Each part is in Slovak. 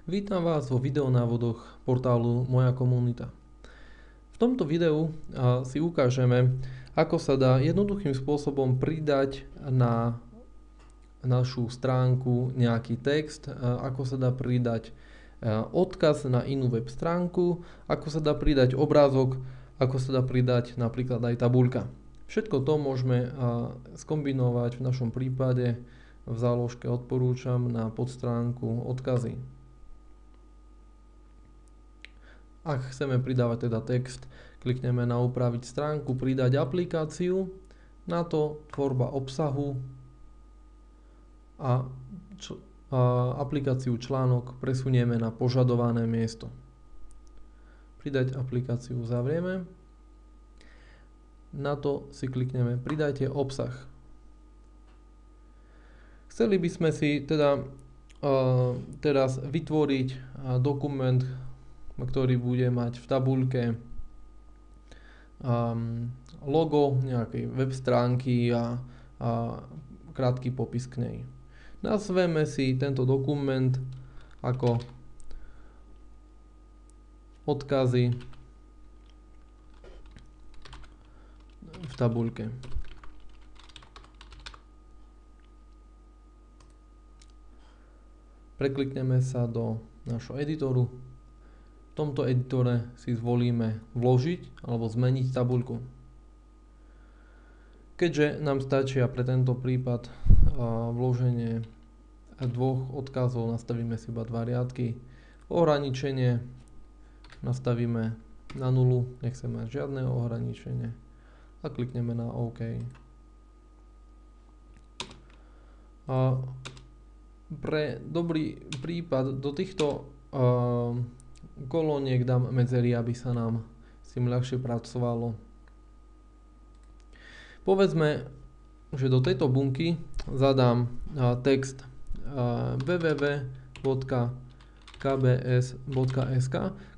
Vítam vás vo videonávodoch portálu Moja komunita. V tomto videu si ukážeme, ako sa dá jednoduchým spôsobom pridať na našu stránku nejaký text, ako sa dá pridať odkaz na inú web stránku, ako sa dá pridať obrázok, ako sa dá pridať napríklad aj tabuľka. Všetko to môžeme skombinovať v našom prípade v záložke odporúčam na podstránku odkazy. Ak chceme pridávať teda text, klikneme na upraviť stránku, pridať aplikáciu, na to tvorba obsahu a aplikáciu článok presunieme na požadované miesto. Pridať aplikáciu zavrieme, na to si klikneme pridajte obsah. Chceli by sme si teda teraz vytvoriť dokument, ktorý bude mať v tabuľke logo nejakej web stránky a krátky popis k nej. Nazveme si tento dokument ako odkazy v tabuľke. Preklikneme sa do nášho editoru. V tomto editore si zvolíme vložiť alebo zmeniť tabuľku. Keďže nám stačia pre tento prípad vloženie dvoch odkazov, nastavíme si iba dva riadky. Ohraničenie nastavíme na 0, nechceme mať žiadne ohraničenie a klikneme na OK. Pre dobrý prípad do týchto kolóniek dám medzery, aby sa nám s tým ľahšie pracovalo. Povedzme, že do tejto bunky zadám text www.kbs.sk,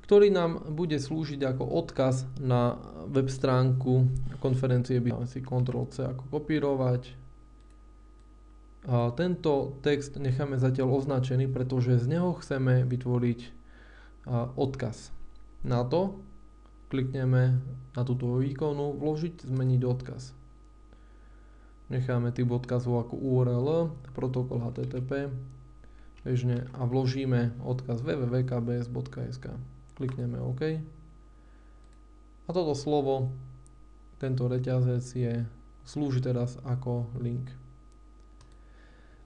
ktorý nám bude slúžiť ako odkaz na web stránku konferencie. By si Ctrl+C ako kopírovať. Tento text necháme zatiaľ označený, pretože z neho chceme vytvoriť odkaz. Na to klikneme na túto ikonu vložiť, zmeniť odkaz. Necháme typ odkazu ako URL, protokol HTTP bežne a vložíme odkaz www.kbs.sk. Klikneme OK. A toto slovo, tento reťazec slúži teraz ako link.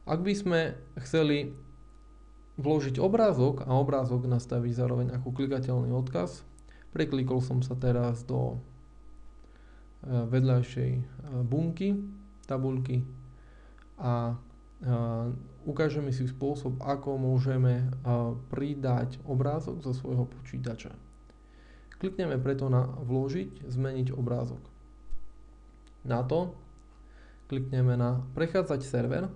Ak by sme chceli vložiť obrázok a obrázok nastaviť zároveň ako klikateľný odkaz, preklikol som sa teraz do vedľajšej bunky, tabuľky a ukážeme si spôsob, ako môžeme pridať obrázok zo svojho počítača. Klikneme preto na vložiť, zmeniť obrázok. Na to klikneme na prechádzať server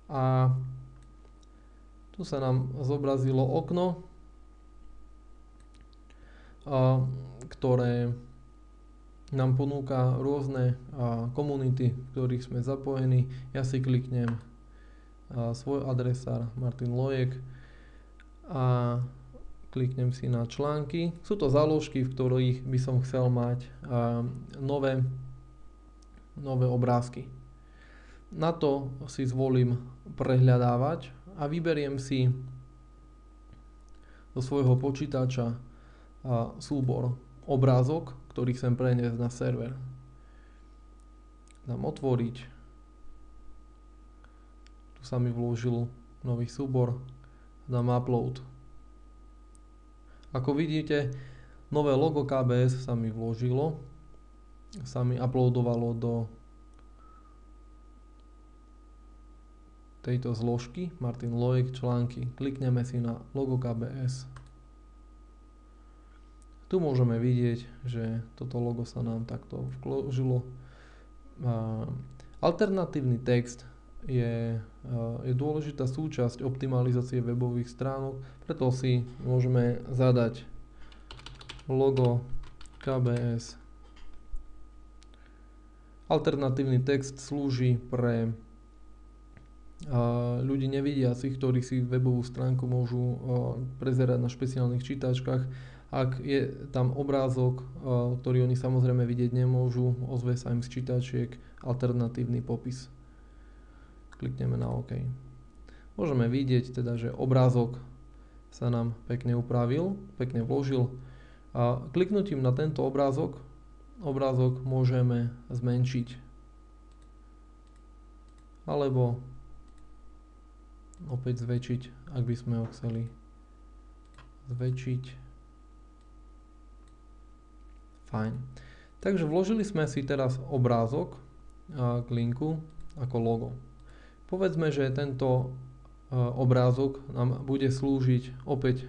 a tu sa nám zobrazilo okno, ktoré nám ponúka rôzne komunity, v ktorých sme zapojení. Ja si kliknem svoj adresár Martin Lojek a kliknem si na články. Sú to záložky, v ktorých by som chcel mať nové obrázky. Na to si zvolím prehľadávať a vyberiem si do svojho počítača súbor obrázok, ktorý chcem preniesť na server. Dám otvoriť. Tu sa mi vložil nový súbor. Dám upload. Ako vidíte, nové logo KBS sa mi vložilo. Sa mi uploadovalo do tejto zložky Martin Lojek články. Klikneme si na logo KBS. Tu môžeme vidieť, že toto logo sa nám takto vložilo. Alternatívny text je dôležitá súčasť optimalizácie webových stránok, preto si môžeme zadať logo KBS. Alternatívny text slúži pre ľudí nevidiacich, ktorí si webovú stránku môžu prezerať na špeciálnych čítačkách. Ak je tam obrázok, ktorý oni samozrejme vidieť nemôžu, ozve sa im z čítačiek alternatívny popis. Klikneme na OK. Môžeme vidieť teda, že obrázok sa nám pekne upravil, pekne vložil. A kliknutím na tento obrázok môžeme zmenšiť. Alebo opäť zväčšiť, ak by sme ho chceli zväčšiť. Fajn. Takže vložili sme si teraz obrázok k linku ako logo. Povedzme, že tento obrázok nám bude slúžiť opäť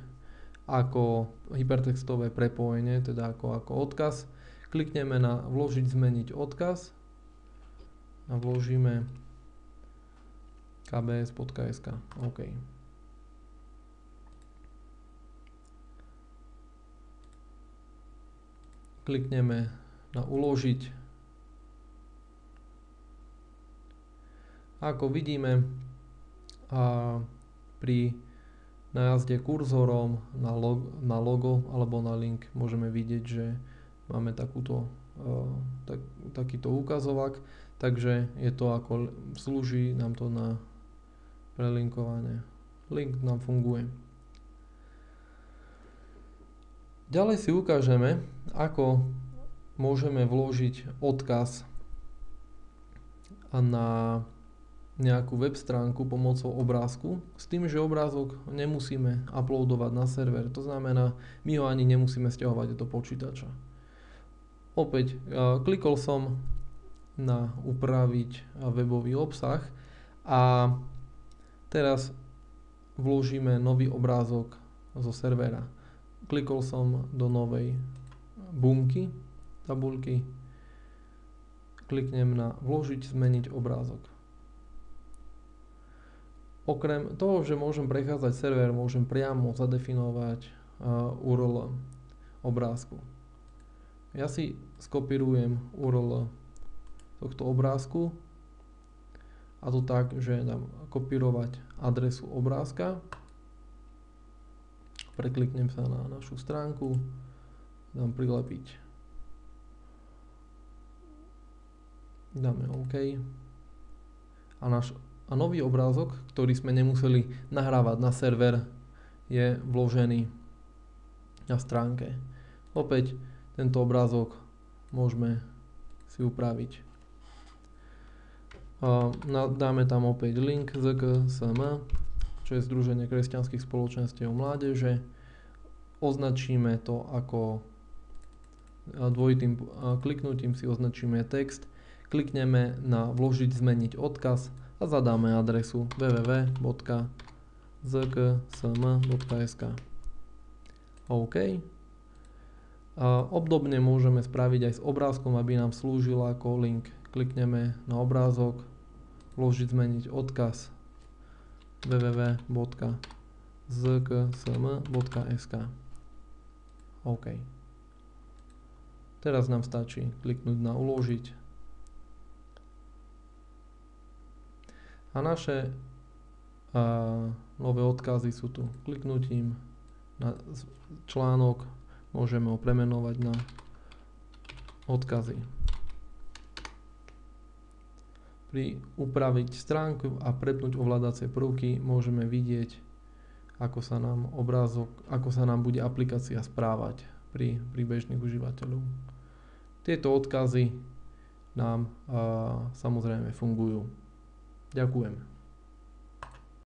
ako hypertextové prepojenie, teda ako odkaz. Klikneme na vložiť, zmeniť odkaz a vložíme kbs.sk. OK. Klikneme na uložiť. Ako vidíme, pri nájazde kurzorom na logo alebo na link môžeme vidieť, že máme takýto ukazovák, takže je to ako slúži nám to na prelinkovanie. Link nám funguje. Ďalej si ukážeme, ako môžeme vložiť odkaz na nejakú web stránku pomocou obrázku, s tým, že obrázok nemusíme uploadovať na server. To znamená, my ho ani nemusíme stiahovať do počítača. Opäť klikol som na upraviť webový obsah a teraz vložíme nový obrázok zo servera. Klikol som do novej bunky, tabuľky, kliknem na vložiť, zmeniť obrázok. Okrem toho, že môžem prechádzať server, môžem priamo zadefinovať URL obrázku. Ja si skopírujem URL tohto obrázku a to tak, že dám kopírovať adresu obrázka, prekliknem sa na našu stránku, dám prilepiť, dáme OK a nový obrázok, ktorý sme nemuseli nahrávať na server, je vložený na stránke. Opäť tento obrázok môžeme si upraviť. Dáme tam opäť link ZKSM, čo je Združenie kresťanských spoločenstiev mládeže. Označíme to ako dvojitým kliknutím si označíme text. Klikneme na vložiť, zmeniť odkaz a zadáme adresu www.zksm.sk. OK. Obdobne môžeme spraviť aj s obrázkom, aby nám slúžil ako link. Klikneme na obrázok, vložiť, zmeniť odkaz www.zksm.sk. OK. Teraz nám stačí kliknúť na uložiť. A naše nové odkazy sú tu. Kliknutím na článok môžeme ho premenovať na odkazy. Pri upraviť stránku a prepnúť ovládacie prvky môžeme vidieť, ako sa nám bude aplikácia správať pri bežných užívateľov. Tieto odkazy nám samozrejme fungujú. Ďakujem.